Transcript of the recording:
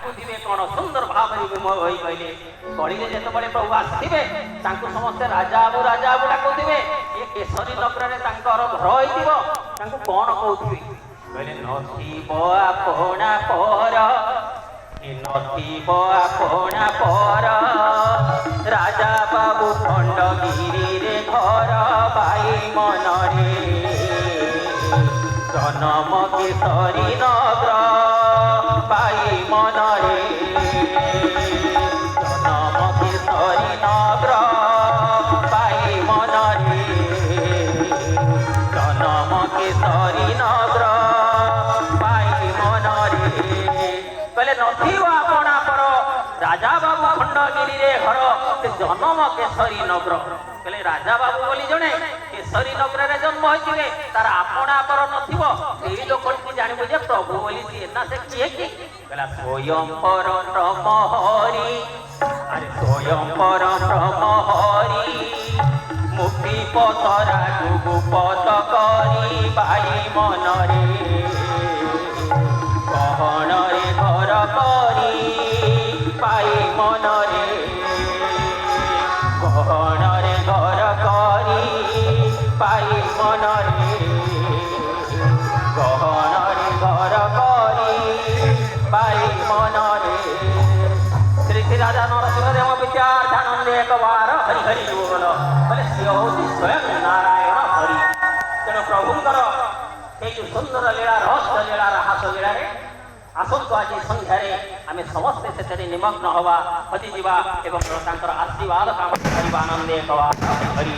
ডাକୁଥିବେ କ'ଣ ସୁନ୍ଦର ଭାବରେ ବିମୋହ ହୋଇ କହିଲେ କଳିରେ ଯେତେବେଳେ ପ୍ରଭୁ ଆସିଥିବେ ତାଙ୍କୁ ସମସ୍ତେ ରାଜା ବାବୁ ଡାକୁଥିବେ ଏ କେଶରୀ ନଗରରେ ତାଙ୍କର ଘର ହେଇଥିବ ତାଙ୍କୁ କ'ଣ କହୁଥିବେ କହିଲେ ନଥିବ ଆପଣା ପର ନଥିବ ଆପଣା ପର ରାଜା ବାବୁ ଖଣ୍ଡଗିରିରେ ଘର ଭାଇ ମନରେ ଜନମ କେଶରୀ ନଗର ଭାଇ ମନରେ ଜନମ କେଶରୀ ନଗର ଭାଇ ମନରେ ଜନମ କେଶରୀ ନଗର ଭାଇ ମନରେ କହିଲେ ନଥିବ ଆପଣା ପର ରାଜା ବାବୁ ଖଣ୍ଡଗିରିରେ ଘର ସେ ଜନମ କେଶରୀ ନଗର କହିଲେ ରାଜା ବାବୁ ବୋଲି ଜଣେ କେଶରୀ ନଗରରେ ଜନ୍ମ ହୋଇଥିବେ ତାର ଆପଣା ପର ନଥିବ ସେଇ ଲୋକଟି ଜାଣିବୁ ଯେ ପ୍ରଭୁ ବୋଲି ସିଏ ନା ସେ କିଏ କି କହିଲା ସ୍ୱୟଂ ପରବ୍ରହ୍ମ ହରି ଆରେ ସ୍ୱୟଂ ପରବ୍ରହ୍ମ ହରି ମୁକ୍ତି ପଥରା ପଦ କରି ଭାଇ ମନରେ ଗହଣରେ ଘର କରି ଭାଇ ମନରେ ଗହଣରେ ଘର କରି ଭାଇ ମନରେ ଗହଣରେ ଘର କରି ଭାଇ ମନରେ ଶ୍ରୀ ଶ୍ରୀ ରାଜା ନରସିଂହଦେବ ବିଚାର ଧ୍ୟାନନ୍ଦେ ଏକବାର ହରି ହରି ବୋଲ ବୋଲେ ସିଏ ହେଉଛି ସ୍ୱୟଂ ନାରାୟଣ ହରି ତେଣୁ ପ୍ରଭୁଙ୍କର এই যে সুন্দর লীলা রহস্য লীলার হাস লীলারে আসন্তু আজ সন্ধ্যারে আমি সমস্তে সেখানে নিমগ্ন হওয়া হজিযা এবং তাঁর আশীর্বাদ কামনা করা আনন্দে হওয়া হরি